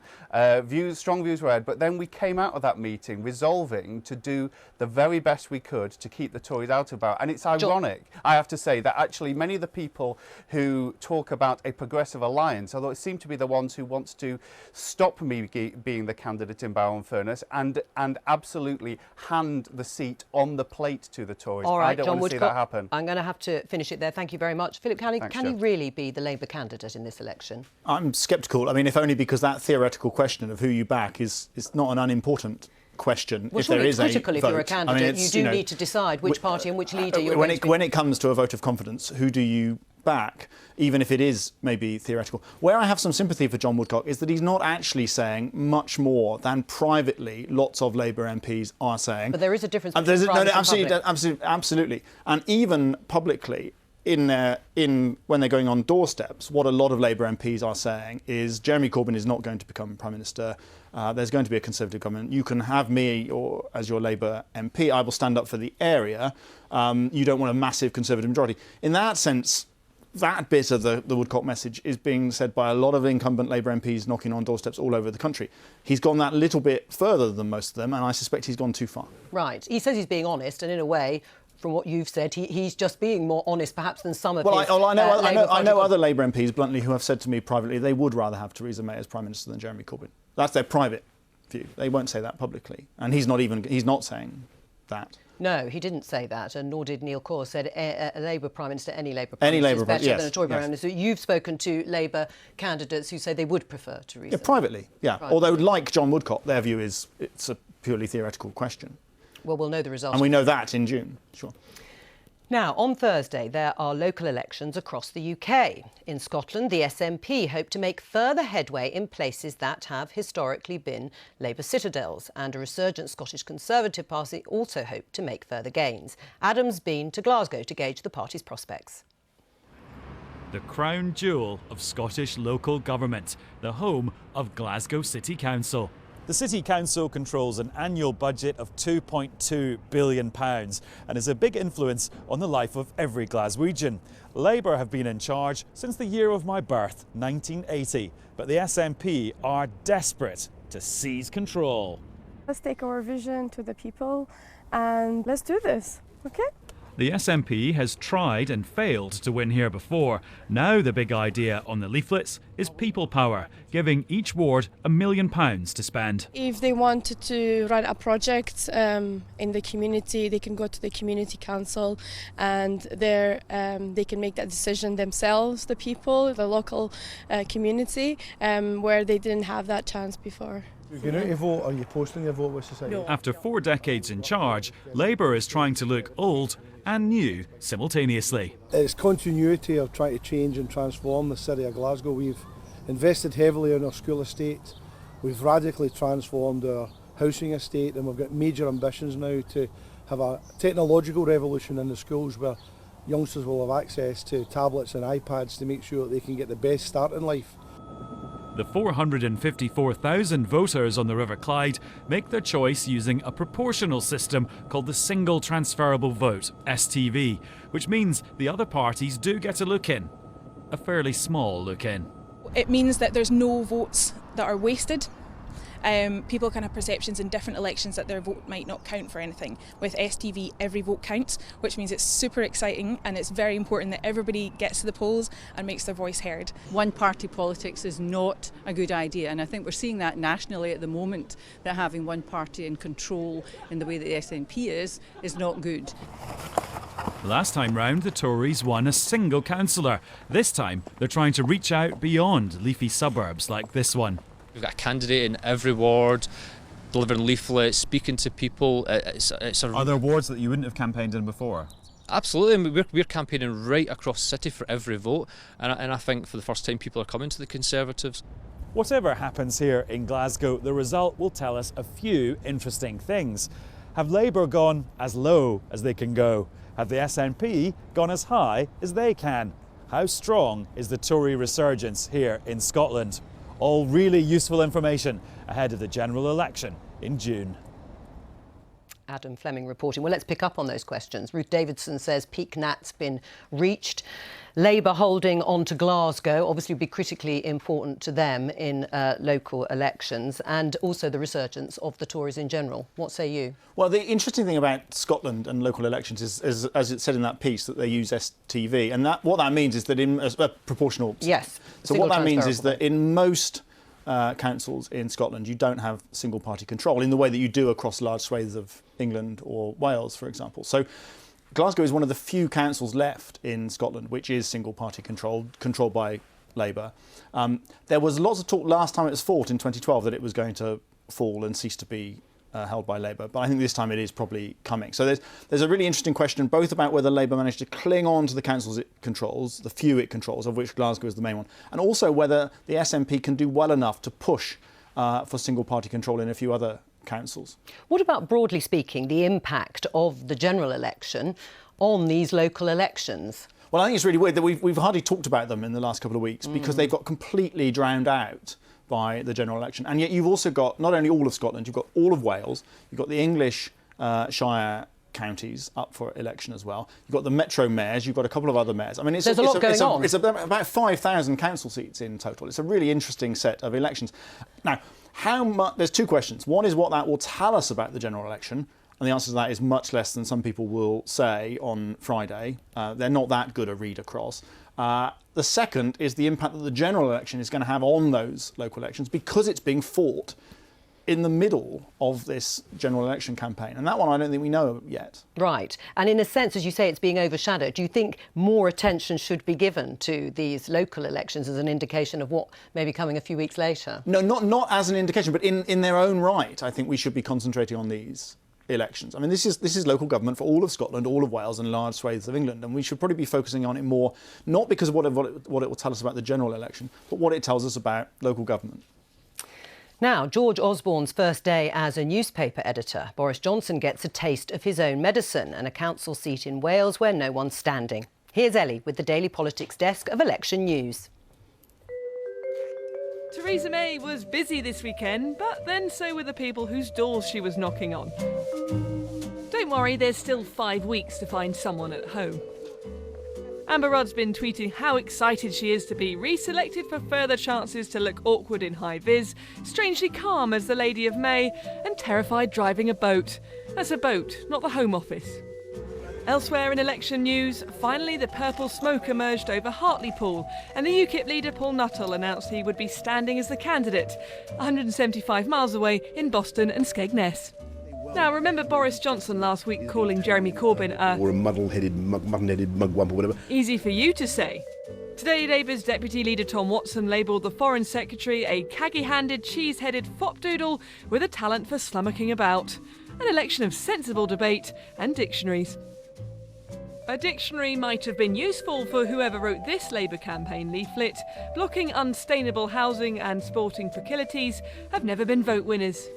Strong views were had, but then we came out of that meeting resolving to do the very best we could to keep the Tories out of power. And it's ironic, I have to say, that actually many of the people who talk about a progressive alliance, although it seem to be the ones who want to stop me being the candidate in Barrow and Furness and absolutely hand the seat on the plate to the Tories. All right, I don't want to see that happen. I'm going to have to finish it there. Thank you very much. Philip, can he really be the Labour candidate in this election? I'm sceptical. I mean, if only because that theoretical question of who you back is not an unimportant question. Well, if there is critical a if vote. you're a candidate. I mean, you do need to decide which party and which leader you're going to be. When it comes to a vote of confidence, who do you back, even if it is maybe theoretical? Where I have some sympathy for John Woodcock is that he's not actually saying much more than privately lots of Labour MPs are saying. But there is a difference between private and public. Absolutely. And even publicly, when they're going on doorsteps, what a lot of Labour MPs are saying is Jeremy Corbyn is not going to become Prime Minister. There's going to be a Conservative government. You can have me as your Labour MP. I will stand up for the area. You don't want a massive Conservative majority. In that sense, that bit of the Woodcock message is being said by a lot of incumbent Labour MPs knocking on doorsteps all over the country. He's gone that little bit further than most of them, and I suspect he's gone too far. Right. He says he's being honest, and in a way, from what you've said, he's just being more honest, perhaps, than some of his I know other Labour MPs, bluntly, who have said to me privately they would rather have Theresa May as Prime Minister than Jeremy Corbyn. That's their private view. They won't say that publicly, and he's not saying that. No, he didn't say that, and nor did Neil Corr. Said a Labour Prime Minister, any Labour Prime Minister is better than a Tory Prime Minister. You've spoken to Labour candidates who say they would prefer Theresa. Yeah, privately, yeah. Privately. Although, like John Woodcock, their view is it's a purely theoretical question. Well, we'll know the result. And we know that in June, sure. Now, on Thursday, there are local elections across the UK. In Scotland, the SNP hope to make further headway in places that have historically been Labour citadels, and a resurgent Scottish Conservative Party also hope to make further gains. Adam's been to Glasgow to gauge the party's prospects. the crown jewel of Scottish local government, the home of Glasgow City Council. The City Council controls an annual budget of £2.2 billion and is a big influence on the life of every Glaswegian. Labour have been in charge since the year of my birth, 1980, but the SNP are desperate to seize control. Let's take our vision to the people and let's do this, okay? The SNP has tried and failed to win here before. Now the big idea on the leaflets is people power, giving each ward £1 million to spend. If they wanted to run a project in the community, they can go to the community council and there they can make that decision themselves, the people, the local community, where they didn't have that chance before. You're going out to vote, or are you posting your vote with society? No. After 4 decades in charge, Labour is trying to look old and new simultaneously. It's continuity of trying to change and transform the city of Glasgow. We've invested heavily in our school estate. We've radically transformed our housing estate, and we've got major ambitions now to have a technological revolution in the schools where youngsters will have access to tablets and iPads to make sure that they can get the best start in life. The 454,000 voters on the River Clyde make their choice using a proportional system called the Single Transferable Vote, STV, which means the other parties do get a look in. A fairly small look in. It means that there's no votes that are wasted. People can have perceptions in different elections that their vote might not count for anything. With STV, every vote counts, which means it's super exciting and it's very important that everybody gets to the polls and makes their voice heard. One-party politics is not a good idea, and I think we're seeing that nationally at the moment, that having one party in control in the way that the SNP is not good. Last time round, the Tories won a single councillor. This time, they're trying to reach out beyond leafy suburbs like this one. We've got a candidate in every ward, delivering leaflets, speaking to people. Are there wards that you wouldn't have campaigned in before? Absolutely, we're campaigning right across the city for every vote, and I think for the first time people are coming to the Conservatives. Whatever happens here in Glasgow, the result will tell us a few interesting things. Have Labour gone as low as they can go? Have the SNP gone as high as they can? How strong is the Tory resurgence here in Scotland? All really useful information ahead of the general election in June. Adam Fleming reporting. Well, let's pick up on those questions. Ruth Davidson says peak Nat's been reached. Labour holding on to Glasgow obviously would be critically important to them in local elections, and also the resurgence of the Tories in general. What say you? Well, the interesting thing about Scotland and local elections is as it said in that piece, that they use STV, and what that means is that in proportional. Yes. So what that means is that in most councils in Scotland, you don't have single party control in the way that you do across large swathes of England or Wales, for example. So Glasgow is one of the few councils left in Scotland which is single party controlled by Labour. There was lots of talk last time it was fought in 2012 that it was going to fall and cease to be held by Labour, but I think this time it is probably coming. So there's a really interesting question both about whether Labour managed to cling on to the councils it controls, the few it controls, of which Glasgow is the main one, and also whether the SNP can do well enough to push for single party control in a few other councils. What about, broadly speaking, the impact of the general election on these local elections? Well, I think it's really weird that we've hardly talked about them in the last couple of weeks because they've got completely drowned out by the general election. And yet you've also got not only all of Scotland, you've got all of Wales, you've got the English Shire counties up for election as well. You've got the Metro mayors, you've got a couple of other mayors. I mean, there's a lot going on. It's about 5,000 council seats in total. It's a really interesting set of elections. Now, there's two questions. One is what that will tell us about the general election, and the answer to that is much less than some people will say on Friday. They're not that good a read across. The second is the impact that the general election is going to have on those local elections because it's being fought in the middle of this general election campaign. And that one I don't think we know yet. Right. And in a sense, as you say, it's being overshadowed. Do you think more attention should be given to these local elections as an indication of what may be coming a few weeks later? No, not as an indication, but in their own right, I think we should be concentrating on these elections. I mean, this is local government for all of Scotland, all of Wales and large swathes of England, and we should probably be focusing on it more, not because of what it will tell us about the general election, but what it tells us about local government. Now, George Osborne's first day as a newspaper editor. Boris Johnson gets a taste of his own medicine and a council seat in Wales where no one's standing. Here's Ellie with the Daily Politics desk of Election News. Theresa May was busy this weekend, but then so were the people whose doors she was knocking on. Don't worry, there's still 5 weeks to find someone at home. Amber Rudd's been tweeting how excited she is to be reselected for further chances to look awkward in high vis, strangely calm as the Lady of May, and terrified driving a boat. That's a boat, not the Home Office. Elsewhere in election news, finally the purple smoke emerged over Hartlepool, and the UKIP leader Paul Nuttall announced he would be standing as the candidate, 175 miles away in Boston and Skegness. Now, remember Boris Johnson last week calling Jeremy Corbyn or a muddle-headed, mutton-headed mugwump or whatever. Easy for you to say. Today, Labour's Deputy Leader Tom Watson labelled the Foreign Secretary a caggy-handed, cheese-headed fopdoodle with a talent for slummoking about. An election of sensible debate and dictionaries. A dictionary might have been useful for whoever wrote this Labour campaign leaflet. Blocking unsustainable housing and sporting facilities have never been vote winners.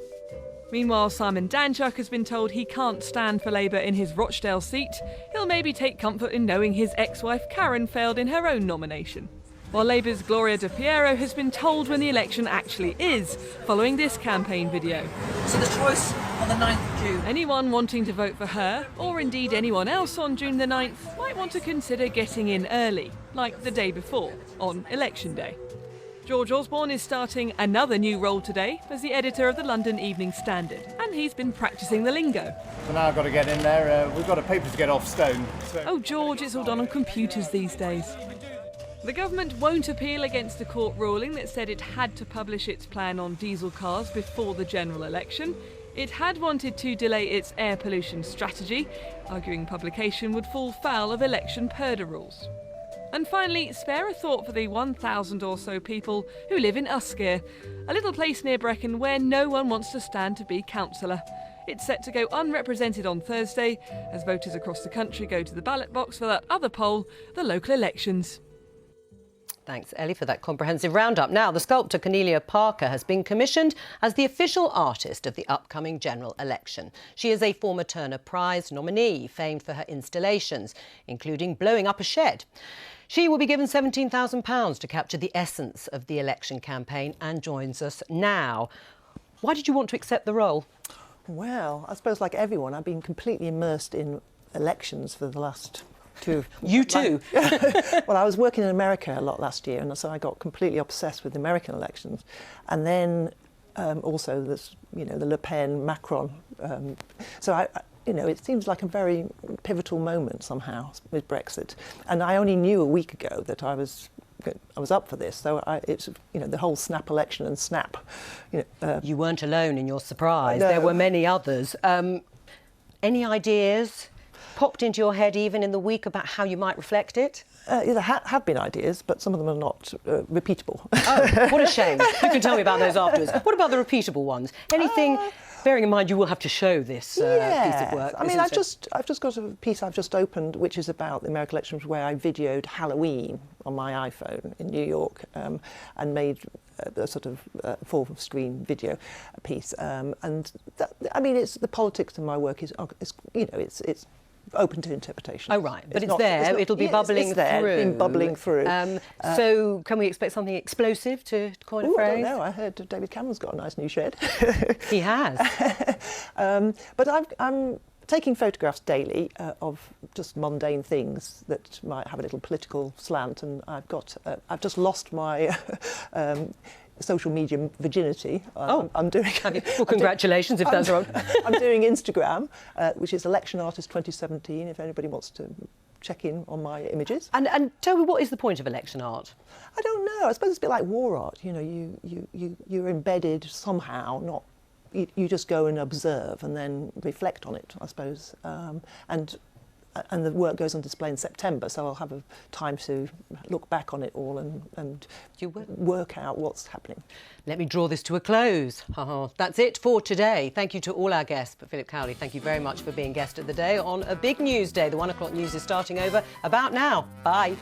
Meanwhile, Simon Danczuk has been told he can't stand for Labour in his Rochdale seat. He'll maybe take comfort in knowing his ex-wife Karen failed in her own nomination. While Labour's Gloria De Piero has been told when the election actually is, following this campaign video. So the choice on the 9th of June. Anyone wanting to vote for her, or indeed anyone else on June the 9th, might want to consider getting in early, like the day before, on Election Day. George Osborne is starting another new role today as the editor of the London Evening Standard, and he's been practising the lingo. So now I've got to get in there. We've got a paper to get off stone. So. Oh, George, it's all done on computers these days. The government won't appeal against a court ruling that said it had to publish its plan on diesel cars before the general election. It had wanted to delay its air pollution strategy, arguing publication would fall foul of election purdah rules. And finally, spare a thought for the 1,000 or so people who live in Uskir, a little place near Brecon where no one wants to stand to be councillor. It's set to go unrepresented on Thursday as voters across the country go to the ballot box for that other poll, the local elections. Thanks, Ellie, for that comprehensive roundup. Now, the sculptor Cornelia Parker has been commissioned as the official artist of the upcoming general election. She is a former Turner Prize nominee, famed for her installations, including blowing up a shed. She will be given £17,000 to capture the essence of the election campaign and joins us now. Why did you want to accept the role? Well, I suppose like everyone, I've been completely immersed in elections for the last You too? Well, I was working in America a lot last year, and so I got completely obsessed with the American elections. And then also this, the Le Pen, Macron. So it seems like a very pivotal moment somehow with Brexit. And I only knew a week ago that I was up for this. So it's the whole snap election and snap. You weren't alone in your surprise. No. There were many others. Any ideas popped into your head even in the week about how you might reflect it? There have been ideas, but some of them are not repeatable. Oh, what a shame. You can tell me about those afterwards. What about the repeatable ones? Anything, bearing in mind you will have to show this piece of work. I mean, I've just got a piece I've just opened, which is about the American elections, where I videoed Halloween on my iPhone in New York and made a sort of full-screen video piece. And that, I mean, it's the politics of my work is it's open to interpretation. Oh, right. But it's there. It'll be bubbling it's there. through. It's been bubbling through. So can we expect something explosive, to coin a phrase? I don't know. I heard David Cameron's got a nice new shed. He has. But I'm taking photographs daily of just mundane things that might have a little political slant, and I've just lost my social media virginity. I'm doing. Well, congratulations if that's wrong. I'm doing Instagram, which is Election Artist 2017. If anybody wants to check in on my images. And tell me, what is the point of election art? I don't know. I suppose it's a bit like war art. You're embedded somehow. Not you just go and observe and then reflect on it. I suppose and the work goes on display in September, so I'll have a time to look back on it all and work out what's happening. Let me draw this to a close. That's it for today. Thank you to all our guests, but Philip Cowley, thank you very much for being guest of the day on a big news day. The 1 o'clock news is starting over about now. Bye.